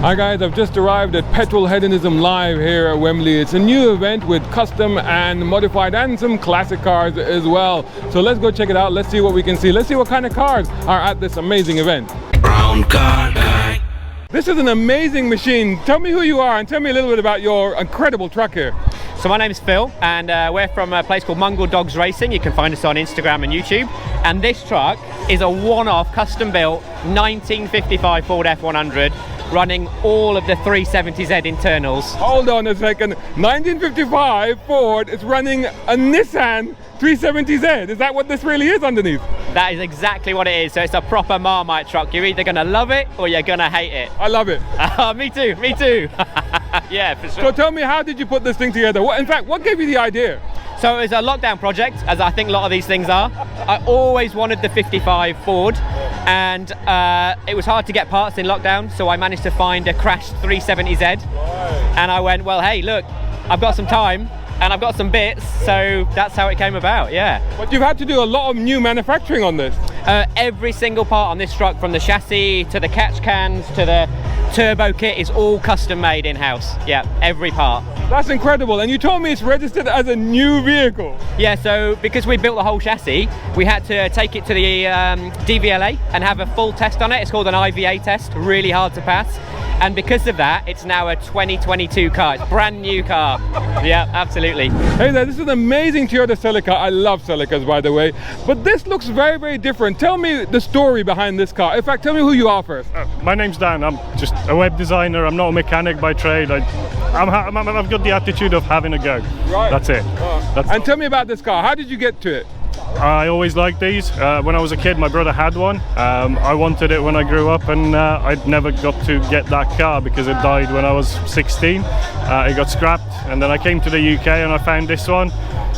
Hi guys, I've just arrived at Petrolheadonism Live here at Wembley. It's a new event with custom and modified and some classic cars as well. So let's go check it out. Let's see what we can see. Let's see what kind of cars are at this amazing event. Brown car guy. This is an amazing machine. Tell me who you are and tell me a little bit about your incredible truck here. So my name is Phil and we're from a place called Mungle Dogs Racing. You can find us on Instagram and YouTube. And this truck is a one-off custom built 1955 Ford F100 running all of the 370Z internals. Hold on a second. 1955 Ford is running a Nissan 370Z. Is that what this really is underneath? That is exactly what it is. So it's a proper Marmite truck. You're either going to love it or you're going to hate it. I love it. Me too, me too. Yeah, for sure. So tell me, how did you put this thing together? In fact, what gave you the idea? So it was a lockdown project, as I think a lot of these things are. I always wanted the 55 Ford, and it was hard to get parts in lockdown, so I managed to find a crashed 370Z. And I went, well, hey, look, I've got some time, and I've got some bits, so that's how it came about, yeah. But you've had to do a lot of new manufacturing on this. Every single part on this truck, from the chassis to the catch cans to the turbo kit, is all custom made in-house. Yeah, every part. That's incredible. And you told me it's registered as a new vehicle. Yeah, so because we built the whole chassis, we had to take it to the DVLA and have a full test on it. It's called an IVA test, really hard to pass. And because of that, it's now a 2022 car. It's a brand new car. Yeah, absolutely. Hey there, this is an amazing Toyota Celica. I love Celicas, by the way. But this looks very, very different. Tell me the story behind this car. In fact, tell me who you are first. My name's Dan. I'm just a web designer. I'm not a mechanic by trade. I've got the attitude of having a go. Right. That's it. And tell me about this car. How did you get to it? I always liked these. When I was a kid, my brother had one. I wanted it when I grew up, and I'd never got to get that car because it died when I was 16. It got scrapped, and then I came to the UK and I found this one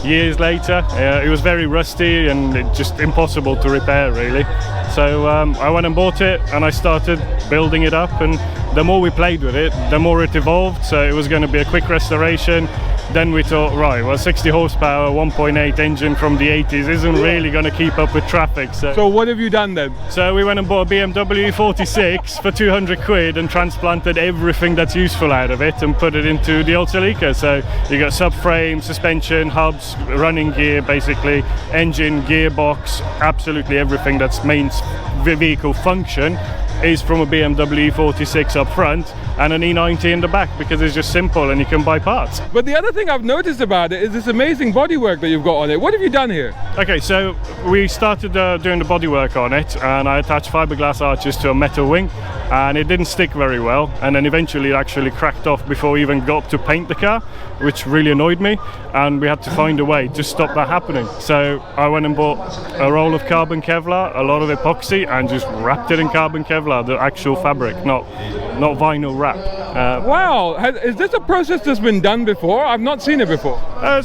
years later. It was very rusty and just impossible to repair, really. So I went and bought it, and I started building it up, and the more we played with it, the more it evolved. So it was going to be a quick restoration. Then we thought, right, well, 60 horsepower, 1.8 engine from the 80s isn't really going to keep up with traffic. So what have you done then? So we went and bought a BMW 46 for 200 quid and transplanted everything that's useful out of it and put it into the old Celica. So you got subframe, suspension, hubs, running gear, basically, engine, gearbox, absolutely everything that's main vehicle function is from a BMW 46 up front and an E90 in the back, because it's just simple and you can buy parts. But the other thing I've noticed about it is this amazing bodywork that you've got on it. What have you done here? Okay, so we started doing the bodywork on it, and I attached fiberglass arches to a metal wing, and it didn't stick very well, and then eventually it actually cracked off before we even got to paint the car, which really annoyed me, and we had to find a way to stop that happening. So I went and bought a roll of carbon Kevlar, a lot of epoxy, and just wrapped it in carbon Kevlar, the actual fabric, not vinyl wrap. Wow, is this a process that's been done before? I've not seen it before.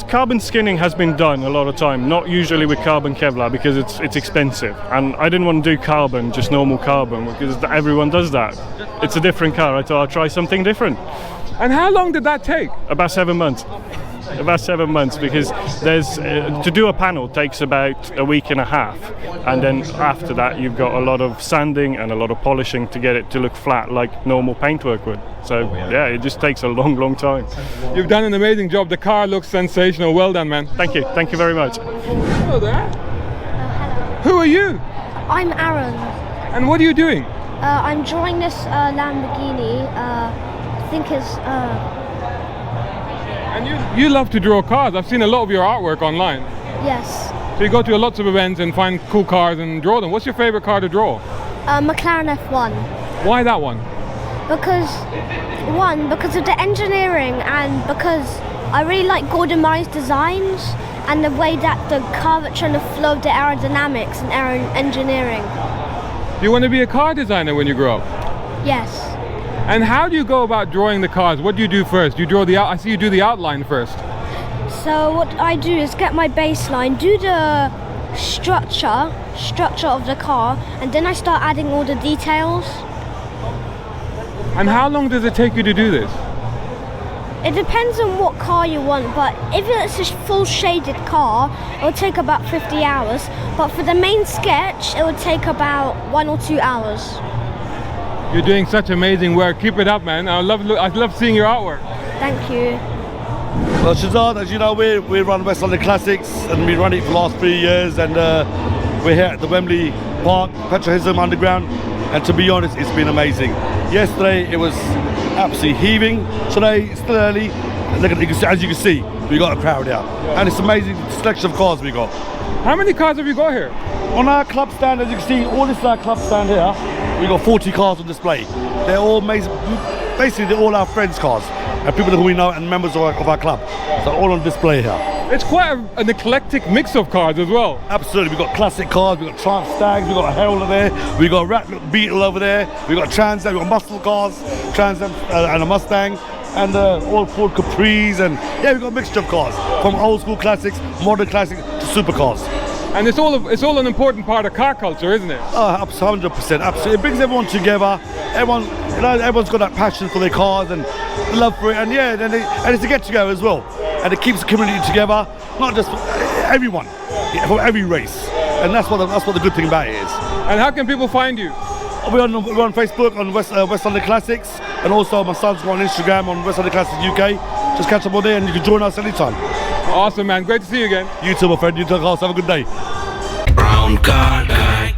Carbon skinning has been done a lot of time, not usually with carbon Kevlar because it's expensive, and I didn't want to do carbon, just normal carbon, because everyone does that. It's a different car. I thought I'd try something different. And how long did that take? About 7 months. About 7 months, because there's to do a panel takes about a week and a half, and then after that you've got a lot of sanding and a lot of polishing to get it to look flat like normal paintwork would. So yeah, it just takes a long time. You've done an amazing job. The car looks sensational. Well done, man. Thank you very much. Hello there. Hello. Who are you? I'm Aaron. And what are you doing? I'm drawing this Lamborghini. I think it's And you love to draw cars. I've seen a lot of your artwork online. yes, So you go to lots of events and find cool cars and draw them. What's your favorite car to draw? McLaren F1. Why that one? Because of the engineering, and because I really like Gordon Murray's designs and the way that the curvature and the flow of the aerodynamics and engineering. Do you want to be a car designer when you grow up? Yes. And how do you go about drawing the cars? What do you do first? You draw I see you do the outline first. So what I do is get my baseline, do the structure of the car, and then I start adding all the details. And how long does it take you to do this? It depends on what car you want, but if it's a full shaded car, it will take about 50 hours. But for the main sketch, it would take about 1 or 2 hours. You're doing such amazing work. Keep it up, man. I love seeing your artwork. Thank you. Well, Shazad, as you know, we run West London Classics, and we run it for the last 3 years, and we're here at the Wembley Park, Petrolheadonism Underground, and to be honest, it's been amazing. Yesterday, it was absolutely heaving. Today, it's still early. Look at, as you can see, we got a crowd out, and it's amazing the selection of cars we got. How many cars have you got here? On our club stand, as you can see, all this is our club stand here. We got 40 cars on display. They're all amazing. Basically, they're all our friends' cars and people who we know and members of our club. So all on display here. It's quite an eclectic mix of cars as well. Absolutely, we've got classic cars, we've got Triumph Stags, we've got a Herald there, we've got a Rat Beetle over there, we've got Trans Am, we've got muscle cars, Trans Am and a Mustang, and all Ford Capris, and yeah, we've got a mixture of cars, from old school classics, modern classics, to supercars. And it's all an important part of car culture, isn't it? Oh, 100%, absolutely. It brings everyone together. Everyone's got that passion for their cars and love for it, and yeah, and it's a get together as well. And it keeps the community together, not just everyone, from every race. And that's what the good thing about it is. And how can people find you? We're on Facebook on West London Classics, and also my son's got on Instagram on West London Classics UK. Just catch up all day, and you can join us anytime. Awesome, man. Great to see you again. You too, my friend. You too, guys. Have a good day. Brown car guy.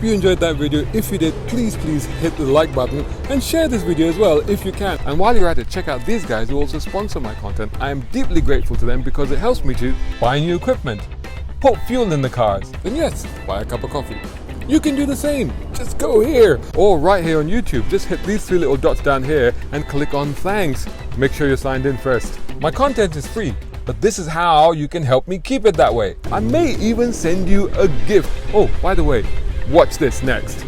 you enjoyed that video. If you did, please hit the like button and share this video as well if you can. And while you're at it, check out these guys who also sponsor my content. I am deeply grateful to them because it helps me to buy new equipment, put fuel in the cars, and yes, buy a cup of coffee. You can do the same. Just go here or right here on YouTube. Just hit these 3 little dots down here and click on thanks. Make sure you're signed in first. My content is free, but this is how you can help me keep it that way. I may even send you a gift. Oh, by the way, watch this next.